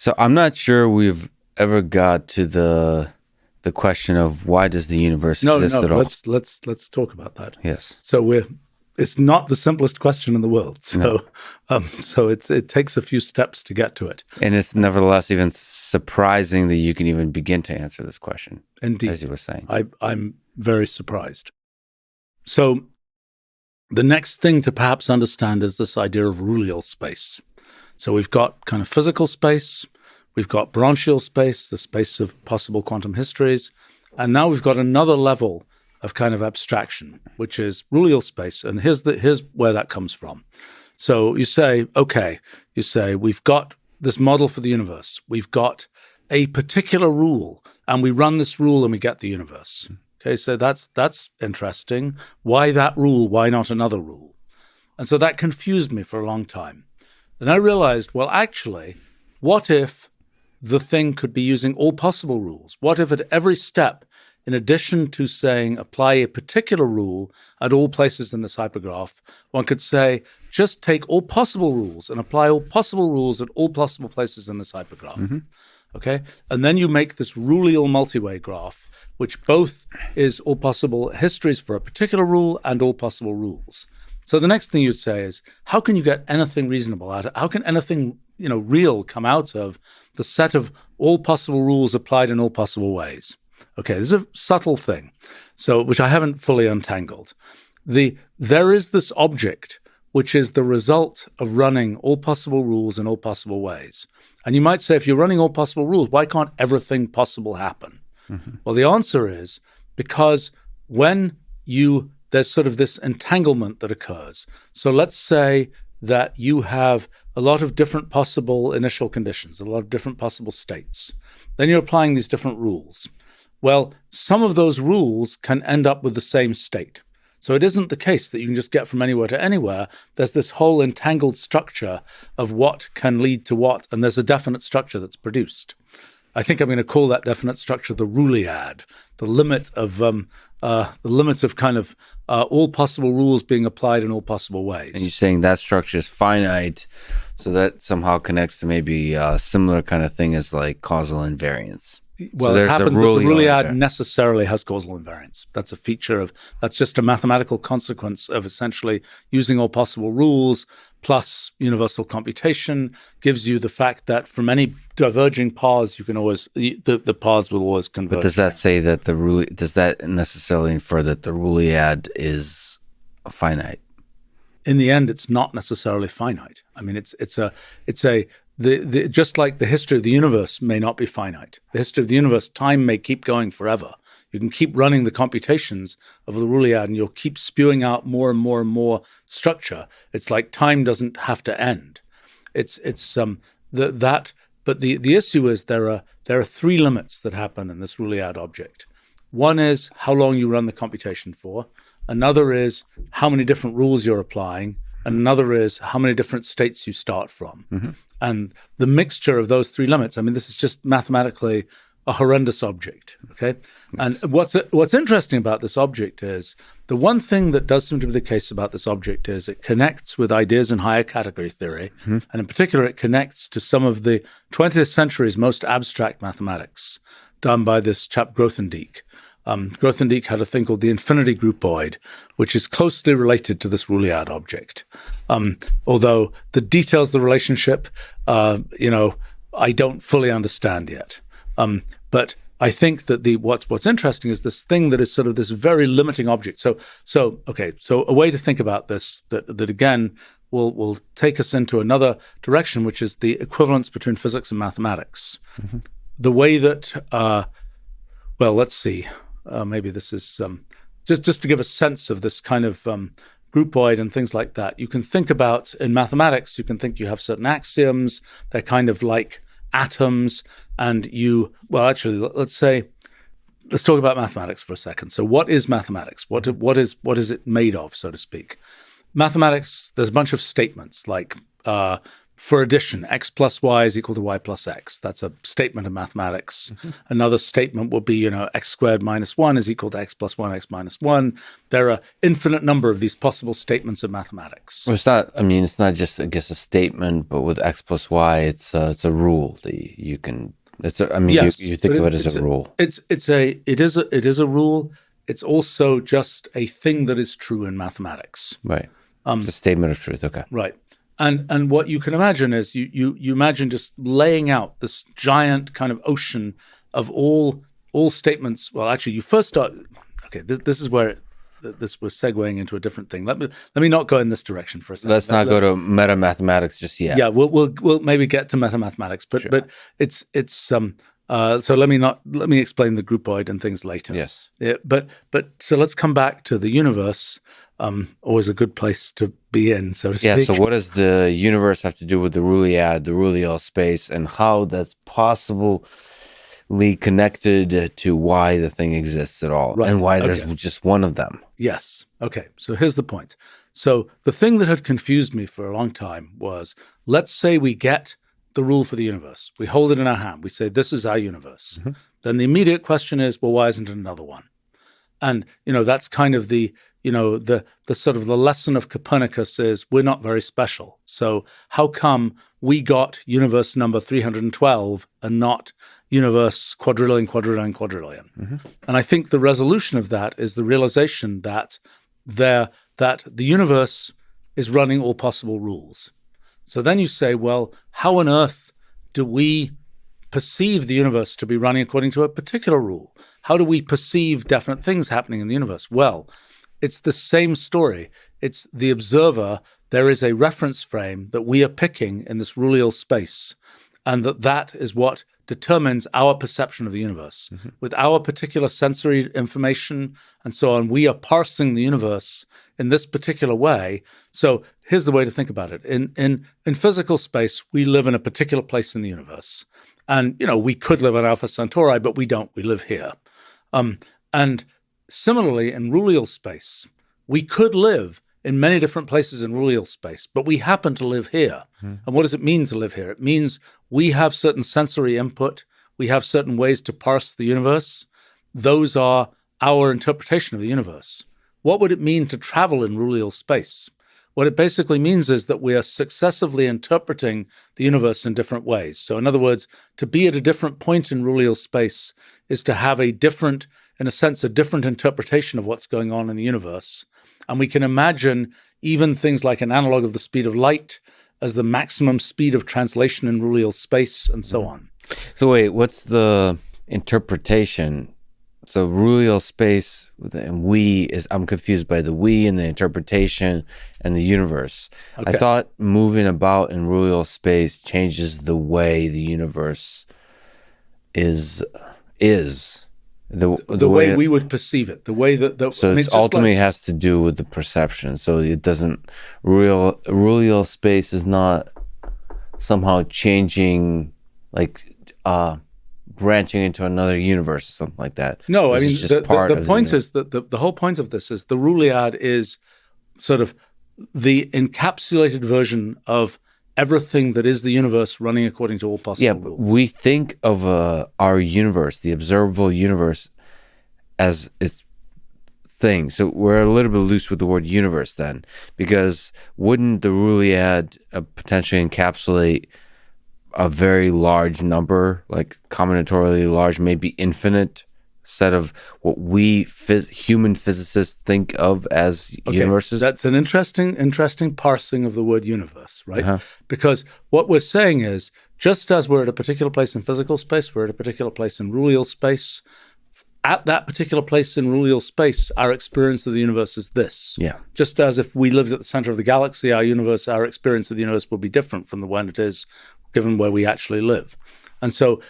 So I'm not sure we've ever got to the question of why does the universe exist at all? Let's talk about that. Yes. So it's not the simplest question in the world. So it takes a few steps to get to it. And it's nevertheless even surprising that you can even begin to answer this question. Indeed. As you were saying. I'm very surprised. So the next thing to perhaps understand is this idea of Rullial space. So we've got kind of physical space, we've got branchial space, the space of possible quantum histories, and now we've got another level of kind of abstraction, which is Rullial space. And here's where that comes from. So you say, we've got this model for the universe. We've got a particular rule, and we run this rule and we get the universe. Okay, so that's interesting. Why that rule? Why not another rule? And so that confused me for a long time. And I realized, well, actually, what if the thing could be using all possible rules? What if at every step, in addition to saying apply a particular rule at all places in this hypergraph, one could say just take all possible rules and apply all possible rules at all possible places in this hypergraph. Mm-hmm. Okay? And then you make this Rullial multi-way graph, which both is all possible histories for a particular rule and all possible rules. So the next thing you'd say is, how can you get anything reasonable out of, how can anything, real come out of the set of all possible rules applied in all possible ways? Okay, this is a subtle thing, so which I haven't fully untangled. There is this object which is the result of running all possible rules in all possible ways. And you might say, if you're running all possible rules, why can't everything possible happen? Mm-hmm. Well, the answer is because when there's sort of this entanglement that occurs. So let's say that you have a lot of different possible initial conditions, a lot of different possible states. Then you're applying these different rules. Well, some of those rules can end up with the same state. So it isn't the case that you can just get from anywhere to anywhere. There's this whole entangled structure of what can lead to what, and there's a definite structure that's produced. I think I'm going to call that definite structure the Rulliad, the limit of kind of all possible rules being applied in all possible ways. And you're saying that structure is finite, so that somehow connects to maybe a similar kind of thing as like causal invariance. Well, it happens that the Rulliad necessarily has causal invariance. That's a feature that's just a mathematical consequence of essentially using all possible rules plus universal computation gives you the fact that from any diverging paths, you can always, the paths will always converge. But does that say that does that necessarily infer that the Rulliad is finite? In the end, it's not necessarily finite. I mean, just like the history of the universe may not be finite. The history of the universe, time may keep going forever. You can keep running the computations of the Rulliad and you'll keep spewing out more and more and more structure. It's like time doesn't have to end. But the issue is there are three limits that happen in this Rulliad object. One is how long you run the computation for. Another is how many different rules you're applying. And another is how many different states you start from. Mm-hmm. And the mixture of those three limits, I mean, this is just mathematically a horrendous object, okay? Yes. And what's interesting about this object is the one thing that does seem to be the case about this object is it connects with ideas in higher category theory, mm-hmm. and in particular, it connects to some of the 20th century's most abstract mathematics done by this chap Grothendieck. Grothendieck had a thing called the infinity groupoid, which is closely related to this Rulliad object. Although the details of the relationship, I don't fully understand yet. But I think that what's interesting is this thing that is sort of this very limiting object. So a way to think about this that again will take us into another direction, which is the equivalence between physics and mathematics. Mm-hmm. The way that, let's see. Maybe this is just to give a sense of this kind of groupoid and things like that. You can think about, in mathematics, you have certain axioms. They're kind of like atoms. And let's talk about mathematics for a second. So what is mathematics? What is it made of, so to speak? Mathematics, there's a bunch of statements like for addition, x plus y is equal to y plus x. That's a statement of mathematics. Another statement would be, x squared minus 1 is equal to x plus 1, x minus 1. There are infinite number of these possible statements of mathematics. Well, it's not just, I guess, a statement, but with x plus y, it's a rule that you can. Yes, you think of it as a rule. It is a rule. It's also just a thing that is true in mathematics. Right. It's a statement of truth. Okay. Right. And what you can imagine is you imagine just laying out this giant kind of ocean of all statements. Well, actually, you first start. Okay, this is where this was segueing into a different thing. Let me not go in this direction for a second. Let's not go to meta mathematics just yet. Yeah, we'll maybe get to meta mathematics, but Sure. but it's so let me explain the groupoid and things later. Yes. Yeah, but so let's come back to the universe. Always a good place to be in, so to speak. Yeah, so what does the universe have to do with the Rulliad, the Rullial space, and how that's possibly connected to why the thing exists at all, Right. and why there's Okay. just one of them? Yes. Okay. So here's the point. So the thing that had confused me for a long time was, let's say we get the rule for the universe. We hold it in our hand. We say, this is our universe. Mhm. Then the immediate question is, well, why isn't it another one? And, that's kind of the sort of the lesson of Copernicus is we're not very special. So how come we got universe number 312 and not universe quadrillion? Mhm. And I think the resolution of that is the realization that the universe is running all possible rules. So then you say, well, how on earth do we perceive the universe to be running according to a particular rule? How do we perceive definite things happening in the universe? Well, it's the same story. It's the observer. There is a reference frame that we are picking in this Rullial space, and that is what determines our perception of the universe. Mm-hmm. With our particular sensory information and so on, we are parsing the universe in this particular way. So here's the way to think about it. In physical space, we live in a particular place in the universe. And, we could live on Alpha Centauri, but we don't. We live here. And similarly, in Rullial space, we could live in many different places in Rullial space, but we happen to live here. Hmm. And what does it mean to live here? It means we have certain sensory input. We have certain ways to parse the universe. Those are our interpretation of the universe. What would it mean to travel in Rullial space? What it basically means is that we are successively interpreting the universe in different ways. So in other words, to be at a different point in Rullial space is to have a different interpretation of what's going on in the universe. And we can imagine even things like an analog of the speed of light as the maximum speed of translation in Rullial space and so on. So wait, what's the interpretation? So Rullial space and I'm confused by the we and the interpretation and the universe. Okay. I thought moving about in Rullial space changes the way the universe is. The way we would perceive it, the way that so it ultimately has to do with the perception. So it doesn't Rullial space is not somehow changing, like branching into another universe or something like that. No, This I mean is just part the of point is that the whole point of this is the Rulliad is sort of the encapsulated version of everything that is the universe running according to all possible rules. We think of our universe, the observable universe, as its thing. So we're a little bit loose with the word universe then, because wouldn't the Rulliad potentially encapsulate a very large number, like combinatorially large, maybe infinite set of what we human physicists think of as universes? That's an interesting parsing of the word universe, right? Uh-huh. Because what we're saying is, just as we're at a particular place in physical space, we're at a particular place in Rullial space. At that particular place in Rullial space, our experience of the universe is this. Yeah. Just as if we lived at the center of the galaxy, our experience of the universe will be different from the one it is given where we actually live. And so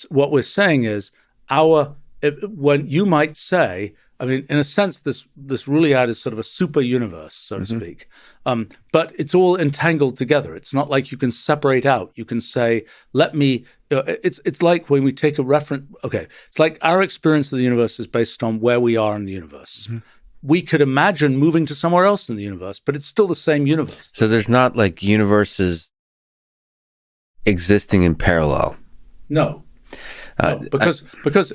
what we're saying is when you might say, I mean, in a sense, this Rulliad is sort of a super universe, so to speak. But it's all entangled together. It's not like you can separate out. You can say, it's like when we take a reference. Okay, it's like our experience of the universe is based on where we are in the universe. Mm-hmm. We could imagine moving to somewhere else in the universe, but it's still the same universe. So there's not like universes existing in parallel. No. No, because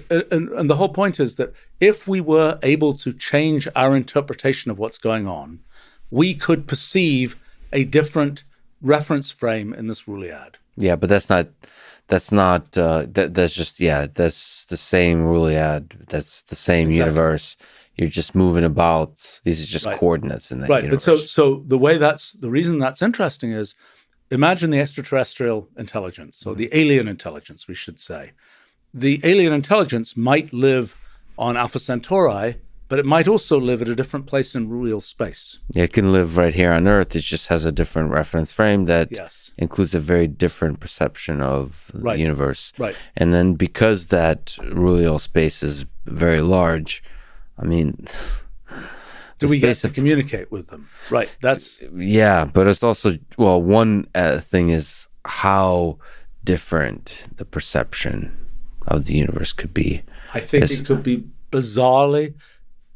and the whole point is that if we were able to change our interpretation of what's going on, we could perceive a different reference frame in this Rulliad. Yeah, but that's just that's the same Rulliad. That's the same universe. You're just moving about. These are just coordinates in that universe. But so the reason that's interesting is, imagine the extraterrestrial intelligence, or the alien intelligence, we should say. The alien intelligence might live on Alpha Centauri, but it might also live at a different place in real space. Yeah, it can live right here on Earth. It just has a different reference frame that includes a very different perception of the universe. Right. And then because that real space is very large, I mean... Do we get to communicate with them? Right. That's... Yeah, but it's also... Well, one thing is how different the perception of the universe could be. I think it could be bizarrely,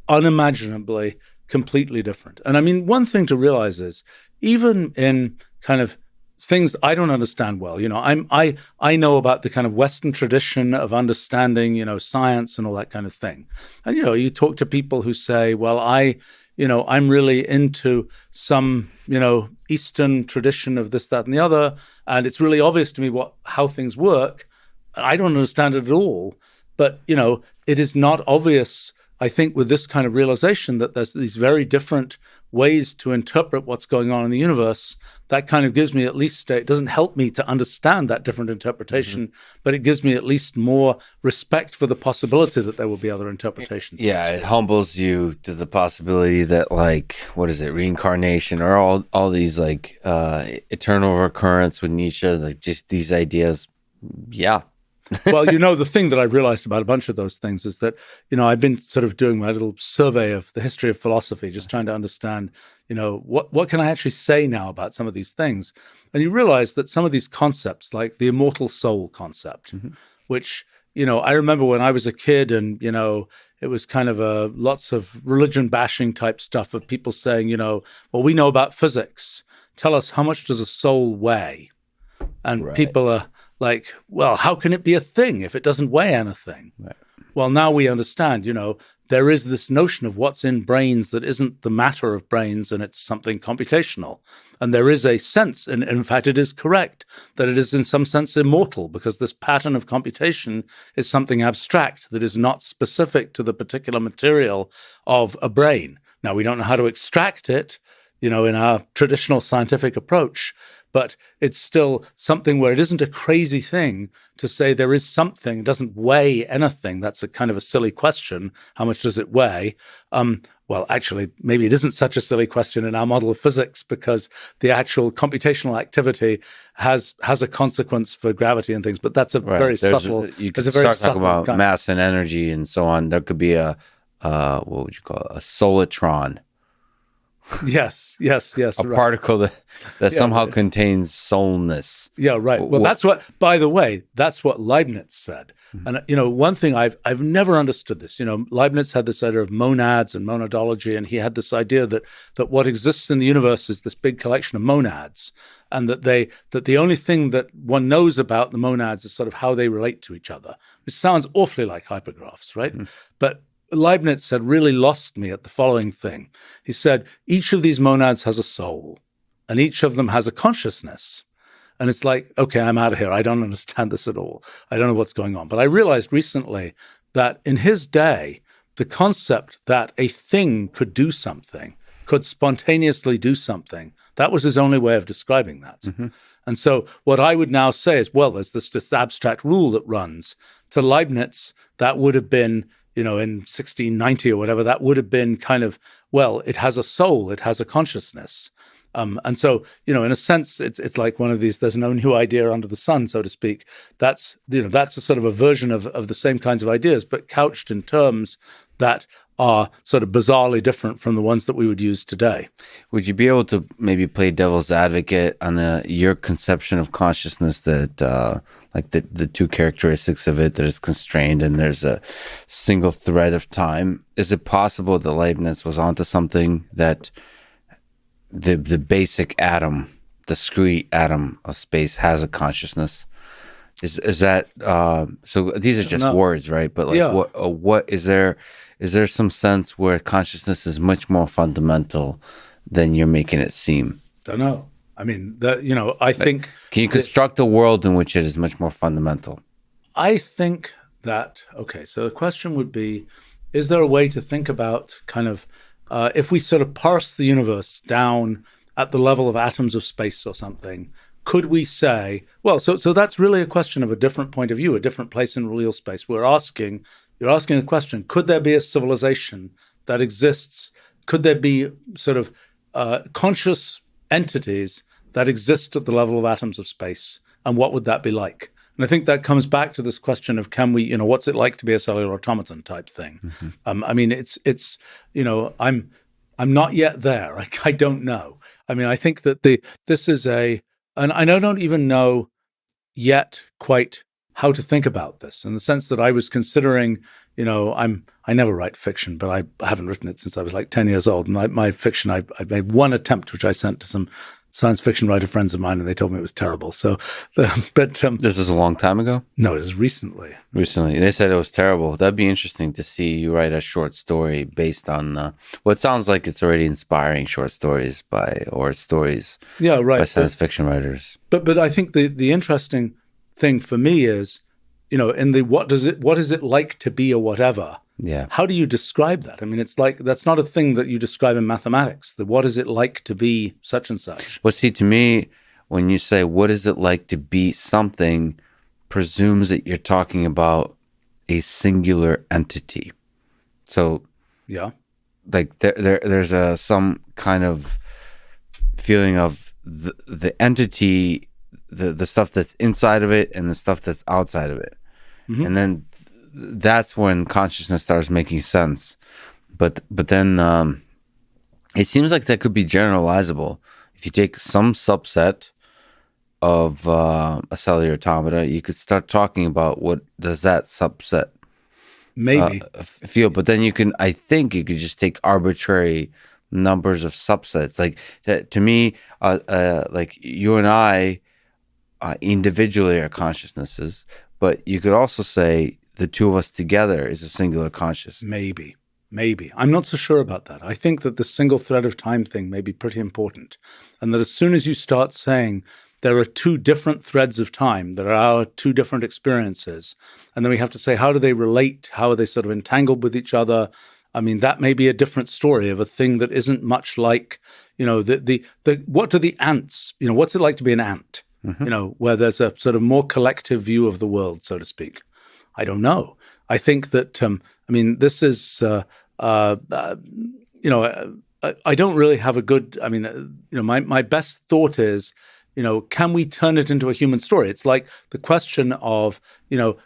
unimaginably, completely different. And I mean, one thing to realize is, even in kind of things I don't understand well, I know about the kind of Western tradition of understanding, science and all that kind of thing. And, you talk to people who say, well, I'm really into some, Eastern tradition of this, that, and the other. And it's really obvious to me how things work. I don't understand it at all, but, it is not obvious, I think, with this kind of realization that there's these very different ways to interpret what's going on in the universe. That kind of gives me at least, it doesn't help me to understand that different interpretation, but it gives me at least more respect for the possibility that there will be other interpretations. Yeah, it humbles you to the possibility that, reincarnation, or all these, eternal recurrence with Nietzsche, just these ideas. Yeah. Well, the thing that I've realized about a bunch of those things is that, I've been sort of doing my little survey of the history of philosophy, just trying to understand, what can I actually say now about some of these things? And you realize that some of these concepts, like the immortal soul concept, which, I remember when I was a kid and, it was kind of lots of religion bashing type stuff of people saying, well, we know about physics. Tell us, how much does a soul weigh? And people are like, well, how can it be a thing if it doesn't weigh anything? Right. Well, now we understand, there is this notion of what's in brains that isn't the matter of brains, and it's something computational. And there is a sense, and in fact, it is correct, that it is in some sense immortal, because this pattern of computation is something abstract that is not specific to the particular material of a brain. Now, we don't know how to extract it, in our traditional scientific approach, but it's still something where it isn't a crazy thing to say there is something. It doesn't weigh anything. That's a kind of a silly question. How much does it weigh? Well, actually, maybe it isn't such a silly question in our model of physics, because the actual computational activity has a consequence for gravity and things. But that's a very subtle. You could start talking about mass and energy and so on. There could be what would you call it? A solitron. Yes. A particle that somehow contains soulness. Yeah, right. Well, that's what, by the way, that's what Leibniz said. And, one thing I've never understood this, Leibniz had this idea of monads and monadology, and he had this idea that what exists in the universe is this big collection of monads, and that the only thing that one knows about the monads is sort of how they relate to each other, which sounds awfully like hypergraphs, right? But Leibniz had really lost me at the following thing. He said, each of these monads has a soul, and each of them has a consciousness. And it's like, okay, I'm out of here. I don't understand this at all. I don't know what's going on. But I realized recently that in his day, the concept that a thing could do something, could spontaneously do something, that was his only way of describing that. And so what I would now say is, well, there's this abstract rule that runs. To Leibniz, that would have been, in 1690 or whatever, that would have been kind of, well, it has a soul, it has a consciousness. And so, in a sense, it's like one of these, there's no new idea under the sun, so to speak. That's a sort of a version of the same kinds of ideas, but couched in terms that are sort of bizarrely different from the ones that we would use today. Would you be able to maybe play devil's advocate on your conception of consciousness, that like the two characteristics of it, that is constrained and there's a single thread of time? Is it possible that Leibniz was onto something, that the basic atom discrete atom of space has a consciousness. Is that so? These are just No. words, right? But like, Yeah. what is there? Is there some sense where consciousness is much more fundamental than you're making it seem? Don't know. I mean, I think. Can you construct a world in which it is much more fundamental? I think that, okay, so the question would be, is there a way to think about kind of, if we sort of parse the universe down at the level of atoms of space or something, could we say, well, so that's really a question of a different point of view, a different place in real space. You're asking the question, could there be a civilization that exists? Could there be sort of conscious entities that exist at the level of atoms of space? And what would that be like? And I think that comes back to this question of, can we, what's it like to be a cellular automaton type thing? Mm-hmm. I mean, it's I'm not yet there. I don't know. I mean, I think that this is and I don't even know yet quite how to think about this, in the sense that I was considering, I never write fiction, but I haven't written it since I was like 10 years old. And my fiction, I made one attempt, which I sent to some science fiction writer friends of mine, and they told me it was terrible. So, This is a long time ago? No, it was recently. Recently. They said it was terrible. That'd be interesting to see you write a short story based on what sounds like it's already inspiring short stories stories Yeah, right. by science fiction writers. But I think the interesting thing for me is, in the what is it like to be a whatever? Yeah. How do you describe that? I mean, it's like, that's not a thing that you describe in mathematics. What is it like to be such and such? Well, see, to me, when you say, what is it like to be something, presumes that you're talking about a singular entity. So, yeah, like there's some kind of feeling of the entity, the stuff that's inside of it and the stuff that's outside of it. Mm-hmm. And then that's when consciousness starts making sense. But then it seems like that could be generalizable. If you take some subset of a cellular automata, you could start talking about what does that subset maybe feel. But then I think you could just take arbitrary numbers of subsets. Like to me, like you and I individually are consciousnesses, but you could also say the two of us together is a singular conscious. Maybe. I'm not so sure about that. I think that the single thread of time thing may be pretty important. And that as soon as you start saying there are two different threads of time, there are two different experiences, and then we have to say, how do they relate? How are they sort of entangled with each other? I mean, that may be a different story of a thing that isn't much like, what do the ants, what's it like to be an ant? Mm-hmm. Where there's a sort of more collective view of the world, so to speak. I don't know. I think that, this is, I don't really have a good, my best thought is, can we turn it into a human story? It's like the question of,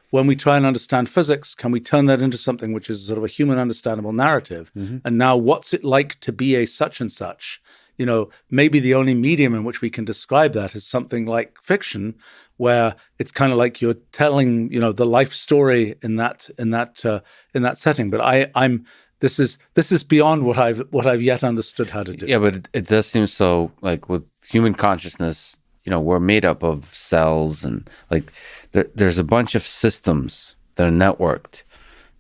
when we try and understand physics, can we turn that into something which is sort of a human understandable narrative? Mm-hmm. And now what's it like to be a such and such? Maybe the only medium in which we can describe that is something like fiction, where it's kind of like you're telling, the life story in that setting. But this is beyond what I've yet understood how to do. Yeah, but it does seem so, like with human consciousness, we're made up of cells, and like there's a bunch of systems that are networked,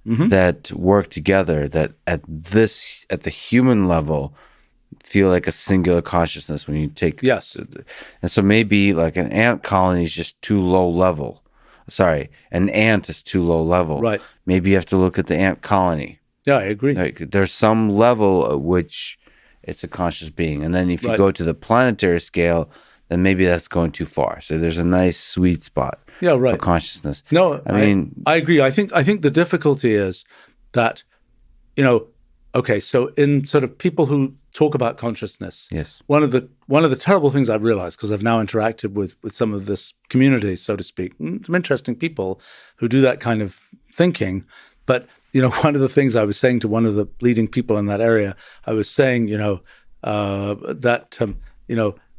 mm-hmm. that work together, that at the human level feel like a singular consciousness when you take. Yes. And so maybe like an ant colony is just too low level. Sorry, an ant is too low level. Right. Maybe you have to look at the ant colony. Yeah, I agree. Like there's some level at which it's a conscious being. And then if you go to the planetary scale, then maybe that's going too far. So there's a nice sweet spot for consciousness. No, I agree. I think the difficulty is that, okay, so in sort of people who talk about consciousness, yes, one of the terrible things I've realized, because I've now interacted with some of this community, so to speak, some interesting people who do that kind of thinking. But, one of the things I was saying to one of the leading people in that area, I was saying, that,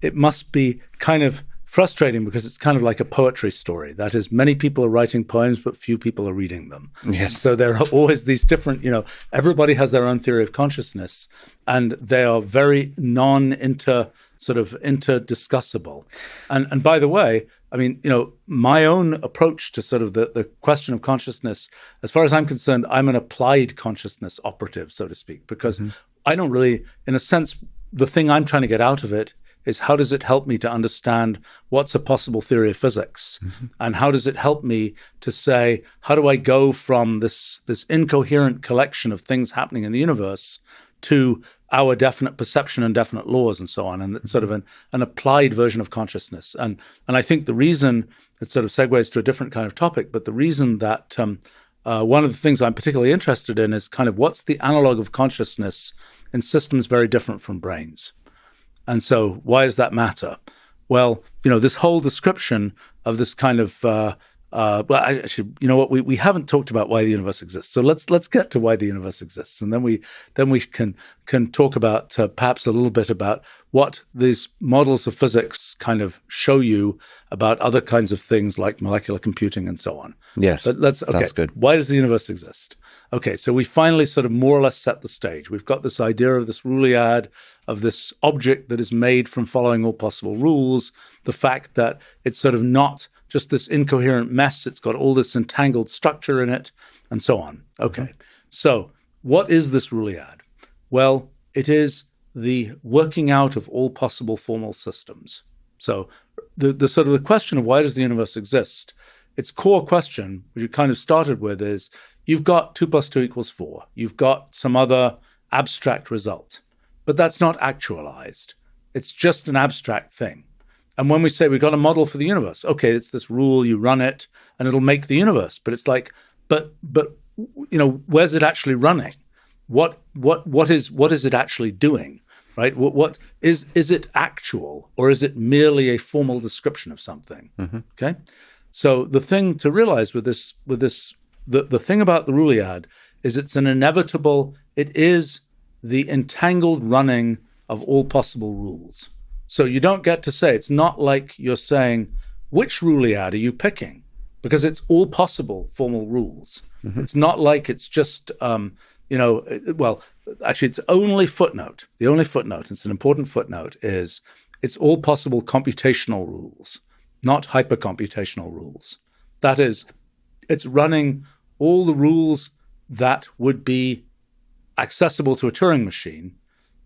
it must be kind of frustrating because it's kind of like a poetry story. That is, many people are writing poems, but few people are reading them. Yes. So there are always these different, everybody has their own theory of consciousness, and they are very interdiscussable. And by the way, I mean, my own approach to sort of the question of consciousness, as far as I'm concerned, I'm an applied consciousness operative, so to speak, because I don't really, in a sense, the thing I'm trying to get out of it is how does it help me to understand what's a possible theory of physics? And how does it help me to say, how do I go from this incoherent collection of things happening in the universe to our definite perception and definite laws and so on? And it's sort of an applied version of consciousness. And I think the reason, it sort of segues to a different kind of topic, but the reason that one of the things I'm particularly interested in is kind of what's the analog of consciousness in systems very different from brains. And so why does that matter? Well, this whole description of this kind of, actually, you know what? We haven't talked about why the universe exists. So let's get to why the universe exists, and then we can talk about perhaps a little bit about what these models of physics kind of show you about other kinds of things like molecular computing and so on. Yes, but that's good. Why does the universe exist? Okay, so we finally sort of more or less set the stage. We've got this idea of this Roolead, of this object that is made from following all possible rules, the fact that it's sort of not just this incoherent mess, it's got all this entangled structure in it, and so on. Okay, so what is this Roolead? Well, it is the working out of all possible formal systems. So the sort of the question of why does the universe exist, its core question, which you kind of started with, is you've got 2 + 2 = 4. You've got some other abstract result, but that's not actualized. It's just an abstract thing. And when we say we've got a model for the universe, okay, it's this rule, you run it, and it'll make the universe. But it's like, but where's it actually running? What is it actually doing? Right? What is it actual, or is it merely a formal description of something? Okay. So the thing to realize with this, the thing about the Roolead is it is the entangled running of all possible rules. So you don't get to say, it's not like you're saying, which Roolead are you picking? Because it's all possible formal rules. It's not like it's just, actually it's only footnote. The only footnote, it's an important footnote, is it's all possible computational rules, not hypercomputational rules. That is, it's running all the rules that would be accessible to a Turing machine,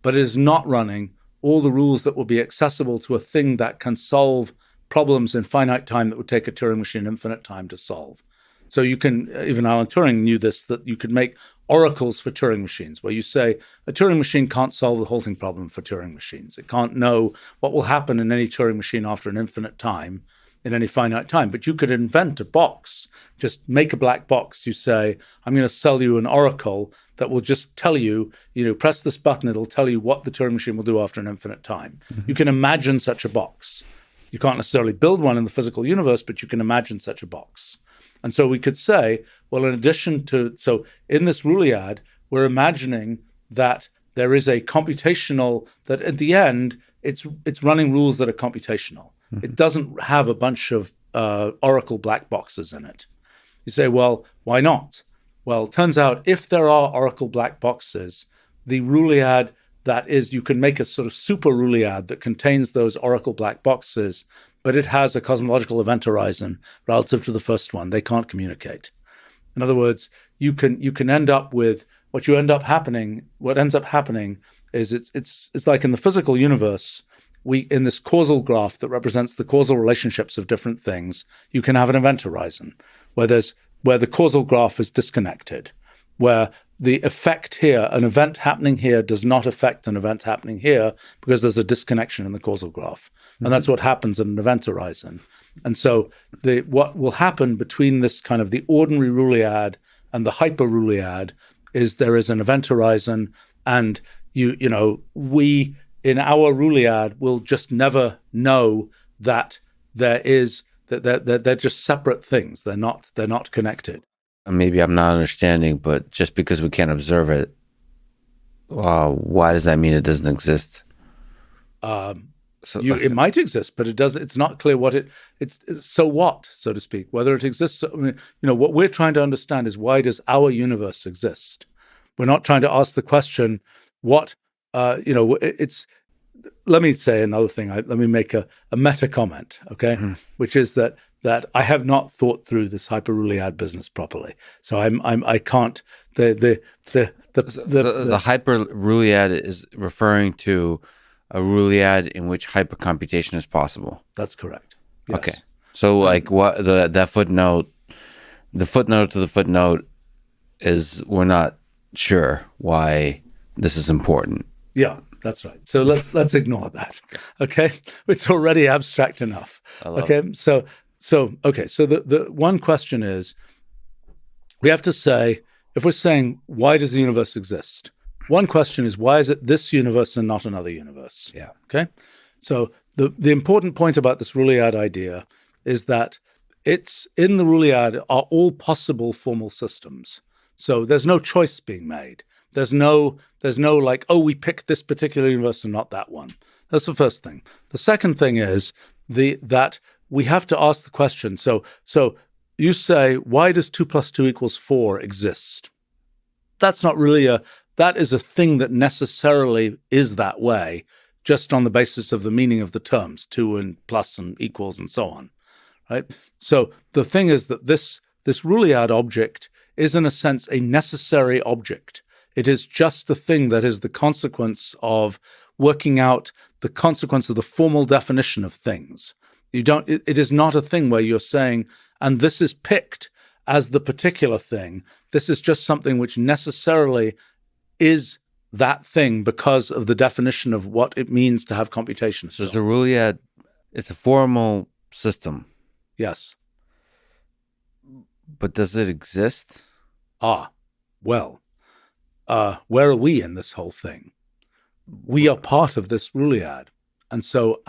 but it is not running all the rules that will be accessible to a thing that can solve problems in finite time that would take a Turing machine infinite time to solve. So you can, even Alan Turing knew this, that you could make oracles for Turing machines, where you say a Turing machine can't solve the halting problem for Turing machines. It can't know what will happen in any Turing machine after an infinite time, in any finite time. But you could invent a box, just make a black box. You say, I'm going to sell you an oracle that will just tell you, press this button, it'll tell you what the Turing machine will do after an infinite time. You can imagine such a box. You can't necessarily build one in the physical universe, but you can imagine such a box. And so we could say, well, in addition to, so in this Roolead, we're imagining that there is a computational, that at the end, it's running rules that are computational. It doesn't have a bunch of oracle black boxes in it. You say, well, why not? Well, it turns out if there are oracle black boxes, the Roolead, that is, you can make a sort of super Roolead that contains those oracle black boxes, but it has a cosmological event horizon relative to the first one. They can't communicate. In other words, you can end up with what ends up happening is it's like in the physical universe, in this causal graph that represents the causal relationships of different things, you can have an event horizon where the causal graph is disconnected, where the effect here, an event happening here, does not affect an event happening here because there's a disconnection in the causal graph. And that's what happens in an event horizon. And so what will happen between this kind of the ordinary Roolead and the hyper Roolead is there is an event horizon, and we in our Roolead will just never know that they're just separate things. They're not connected. Maybe I'm not understanding, but just because we can't observe it, why does that mean it doesn't exist? So, It might exist, but it's not clear what it's so what, so to speak, whether it exists. I mean, what we're trying to understand is, why does our universe exist? We're not trying to ask the question, what, it's, let me say another thing. Let me make a meta comment, okay? Which is that I have not thought through this hyperruliad business properly. So I can't, the hyperruliad is referring to a ruliad in which hypercomputation is possible. That's correct. Yes. Okay. So like what that footnote, the footnote to the footnote is, we're not sure why this is important. Yeah, that's right. So let's ignore that. Okay. It's already abstract enough. Okay. So the one question is, we have to say, if we're saying, why does the universe exist? One question is, why is it this universe and not another universe? Yeah. Okay. So the important point about this ruliad idea is that it's in the ruliad are all possible formal systems. So there's no choice being made. There's no like, oh, we picked this particular universe and not that one. That's the first thing. The second thing is that we have to ask the question. So you say, why does 2 + 2 = 4 exist? That's not really that is a thing that necessarily is that way, just on the basis of the meaning of the terms, 2 and plus and equals and so on, right? So the thing is that this ruliad object is, in a sense, a necessary object. It is just a thing that is the consequence of working out the consequence of the formal definition of things. It is not a thing where you're saying, and this is picked as the particular thing. This is just something which necessarily is that thing because of the definition of what it means to have computation. So it's a ruliad, it's a formal system. Yes. But does it exist? Well, where are we in this whole thing? We are part of this ruliad. And so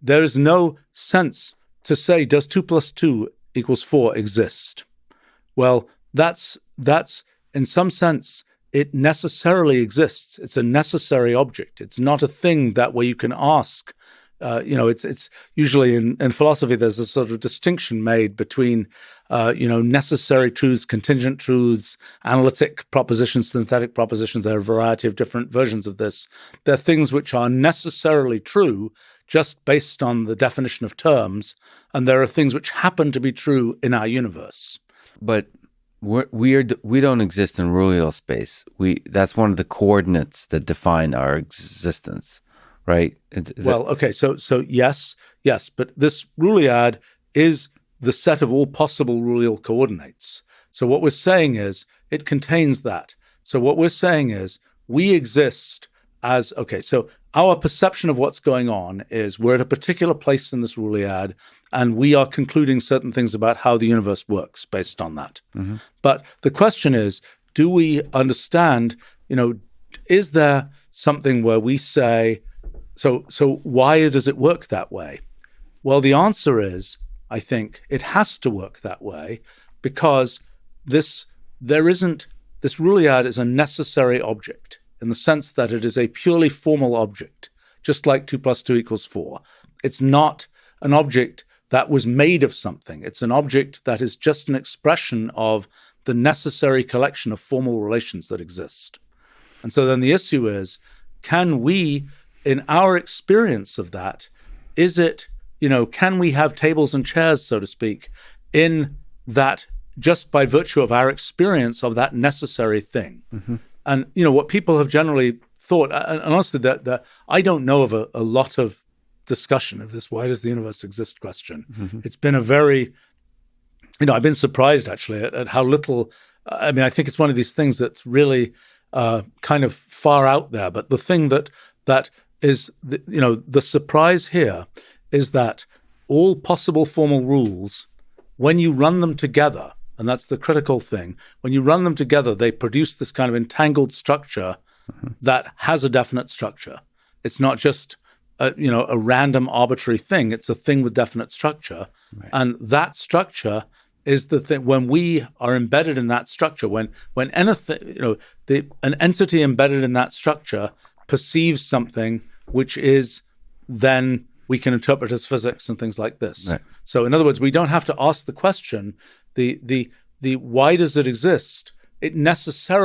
there is no sense to say, does 2 + 2 = 4 exist? Well, that's in some sense, it necessarily exists. It's a necessary object. It's not a thing that where you can ask. It's usually in philosophy, there's a sort of distinction made between, necessary truths, contingent truths, analytic propositions, synthetic propositions. There are a variety of different versions of this. They're things which are necessarily true just based on the definition of terms, and there are things which happen to be true in our universe. But we don't exist in rulial space. That's one of the coordinates that define our existence, right? Well, okay, so yes, but this ruliad is the set of all possible rulial coordinates. So what we're saying is it contains that. So what we're saying is we exist as, okay, so our perception of what's going on is we're at a particular place in this ruliad, and we are concluding certain things about how the universe works based on that. Mm-hmm. But the question is, do we understand, is there something where we say, so why does it work that way? Well, the answer is, I think, it has to work that way because this ruliad is a necessary object in the sense that it is a purely formal object, just like 2 + 2 = 4. It's not an object that was made of something. It's an object that is just an expression of the necessary collection of formal relations that exist. And so then the issue is, can we, in our experience of that, can we have tables and chairs, so to speak, in that just by virtue of our experience of that necessary thing? Mm-hmm. And, what people have generally thought, and honestly, that I don't know of a lot of discussion of this why does the universe exist question. Mm-hmm. It's been a very, I've been surprised actually at how little, I think it's one of these things that's really kind of far out there. But the thing that is, the surprise here is that all possible formal rules, when you run them together, and that's the critical thing, when you run them together, they produce this kind of entangled structure that has a definite structure. It's not just a random arbitrary thing. It's a thing with definite structure. Right. And that structure is the thing, when we are embedded in that structure, when anything, an entity embedded in that structure perceives something which is then we can interpret as physics and things like this. Right. So in other words, we don't have to ask the question, the why does it exist? It necessarily